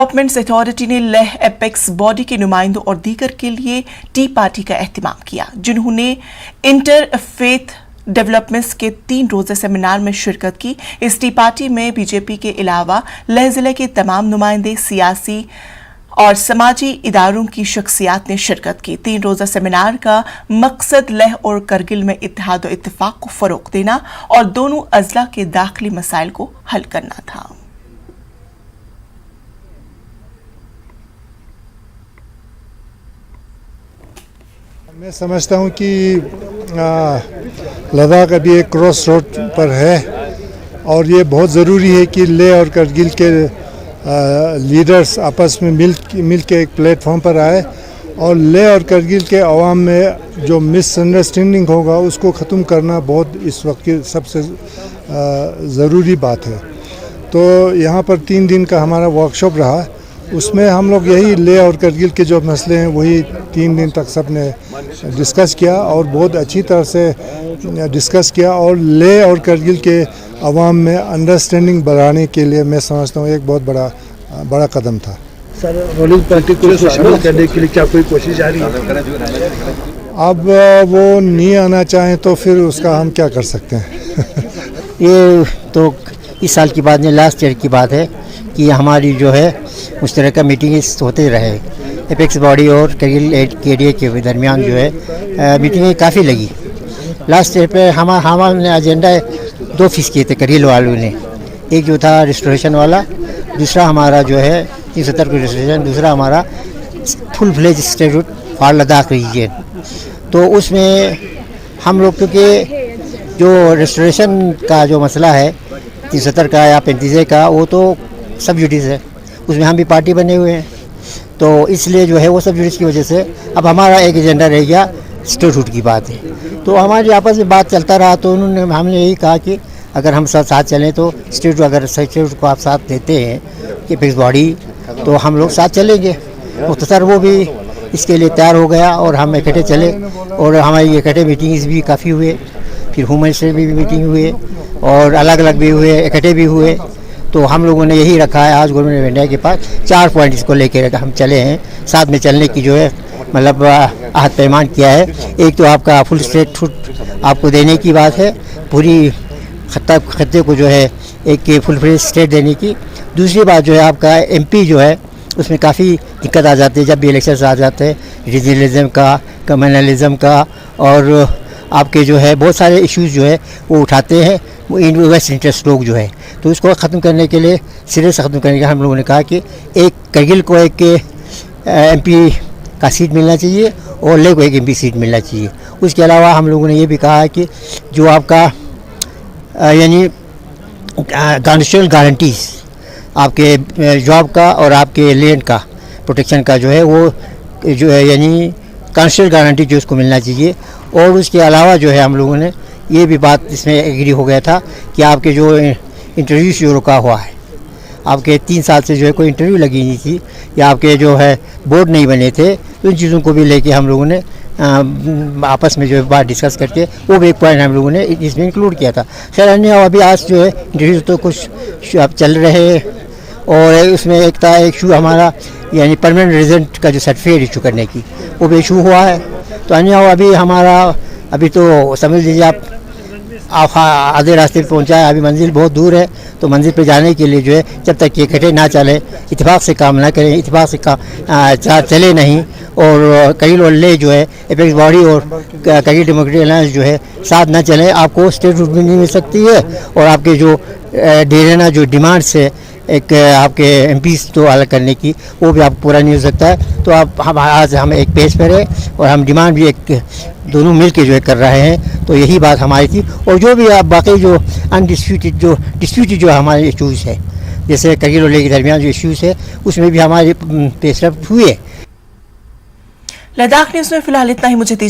Developments authority ने Leh apex body के नुमाइंदों और दीगर के लिए टी पार्टी का एहतमाम किया, जिन्होंने इंटरफेथ डेवलपमेंट्स के 3 रोज़ा सेमिनार में शिरकत की। इस टी पार्टी में बीजेपी के अलावा लेह जिले के तमाम नुमाइंदे, सियासी और समाजी इदारों की शख्सियात ने शिरकत की। 3 रोज़ा सेमिनार का मकसद लेह और करगिल में इत्तेहाद और इत्तेफाक को फ़रोग़ देना और दोनों अज़ला के दाखिली मसाइल को हल करना था। मैं समझता हूँ कि लद्दाख अभी एक क्रॉस रोड पर है और ये बहुत ज़रूरी है कि लेह और करगिल के लीडर्स आपस में मिल के एक प्लेटफॉर्म पर आए और लेह और करगिल के अवाम में जो मिसअंडरस्टैंडिंग होगा उसको ख़त्म करना बहुत इस वक्त की सबसे ज़रूरी बात है। तो यहाँ पर 3 दिन का हमारा वर्कशॉप रहा, उसमें हम लोग यही लेह और करगिल के जो मसले हैं वही 3 दिन तक सब ने डिस्कस किया और बहुत अच्छी तरह से डिस्कस किया और लेह और करगिल के अवाम में अंडरस्टैंडिंग बढ़ाने के लिए मैं समझता हूँ एक बहुत बड़ा कदम था। सर, रूलिंग पार्टी को शामिल करने के लिए क्या कोई कोशिश जारी है? अब वो नहीं आना चाहें तो फिर उसका हम क्या कर सकते हैं। ये तो इस साल की बात नहीं, लास्ट ईयर की बात है कि हमारी जो है मुश्तरका मीटिंग होते रहे। एपेक्स बॉडी और करगिल KDA के दरमियान जो है मीटिंगें काफ़ी लगी। लास्ट ईयर पे हमारे एजेंडा 2 फिक्स किए थे करगिल वालों ने। एक जो था रिस्टोरेशन वाला, दूसरा हमारा जो है 370 को रिस्टोरेशन, दूसरा हमारा full fledged statehood for Ladakh region. तो उसमें हम लोग क्योंकि जो रिस्टोरेशन का जो मसला है 370 का या 35 का, वो तो सब जुडिस है, उसमें हम भी पार्टी बने हुए हैं। तो इसलिए जो है वो सब जुडिस की वजह से अब हमारा एक एजेंडा रह गया स्टेटूट की बात है। तो हमारी आपस में बात चलता रहा तो हमने यही कहा कि अगर हम सब साथ चलें तो स्टेटूट, अगर स्टेटूट को आप साथ देते हैं कि एपेक्स बॉडी, तो हम लोग साथ चलेंगे। तो सर वो भी इसके लिए तैयार हो गया और हम इकट्ठे चले और हमारी इकट्ठे मीटिंग्स भी काफ़ी हुए, फिर ह्यूमन से भी मीटिंग हुए और अलग अलग भी हुए, इकट्ठे भी हुए। तो हम लोगों ने यही रखा है आज गवर्नमेंट ऑफ इंडिया के पास 4 पॉइंट इसको लेकर हम चले हैं, साथ में चलने की जो है मतलब आहद पैमान किया है। एक तो आपका फुल स्टेटूट आपको देने की बात है, पूरी खत्ते को जो है एक फुल फ्लेज स्टेट देने की। दूसरी बात जो है आपका MP जो है उसमें काफ़ी दिक्कत आ जाती है जब भी इलेक्शन आ जाते हैं, रीजनलिज्म का, कम्युनलिज्म का, और आपके जो है बहुत सारे इश्यूज़ जो है वो उठाते हैं वो वेस्ट इंटरेस्ट लोग जो है। तो इसको ख़त्म करने के लिए, सिरे से ख़त्म करने के लिए हम लोगों ने कहा कि एक करगिल को एक MP का सीट मिलना चाहिए और लेह को एक MP सीट मिलना चाहिए। उसके अलावा हम लोगों ने ये भी कहा है कि जो आपका यानी कॉन्स्टिट्यूशनल गारंटीज़ आपके जॉब का और आपके लैंड का प्रोटेक्शन का जो है वो जो है यानी कॉन्स्टिट्यूशनल गारंटी जो उसको मिलना चाहिए। और उसके अलावा जो है हम लोगों ने ये भी बात इसमें एग्री हो गया था कि आपके जो इंटरव्यूज जो रुका हुआ है, आपके 3 साल से जो है कोई इंटरव्यू लगी नहीं थी या आपके जो है बोर्ड नहीं बने थे, तो इन चीज़ों को भी लेके हम लोगों ने आपस में जो है बात डिस्कस करके वो भी एक पॉइंट हम लोगों ने इसमें इंक्लूड किया था। खैर अन्य अभी आज जो है इंटरव्यू तो कुछ अब चल रहे हैं और उसमें एक था इशू हमारा यानी परमानेंट रेजिडेंट का जो सर्टिफिकेट इशू करने की, वो भी इशू हुआ है। तो अन्य अभी हमारा अभी तो समझ लीजिए आप आधे रास्ते पे पहुंचा है, अभी मंजिल बहुत दूर है। तो मंजिल पे जाने के लिए जो है जब तक ये इकट्ठे ना चले, इत्तेफाक से काम ना करें, इत्तेफाक से काम चले नहीं, और करगिल और लेह जो है एपेक्स बॉडी और करगिल डेमोक्रेटिक अलायंस जो है साथ ना चले, आपको स्टेटूट भी नहीं मिल सकती है और आपके जो डेराना जो डिमांड्स है एक आपके MPs तो अलग करने की, वो भी आपको पूरा नहीं हो सकता है। तो आप आज हम एक पेज पर है और हम डिमांड भी एक दोनों मिल के जो है कर रहे हैं। तो यही बात हमारी थी और जो भी आप बाकी जो डिस्प्यूटेड जो हमारे इशूज़ है, जैसे करगिल और लेह के दरमियान जो इशूज़ है उसमें भी हमारे पेशरफ हुए। लद्दाख न्यूज़ में फिलहाल इतना ही, मुझे दीजिए।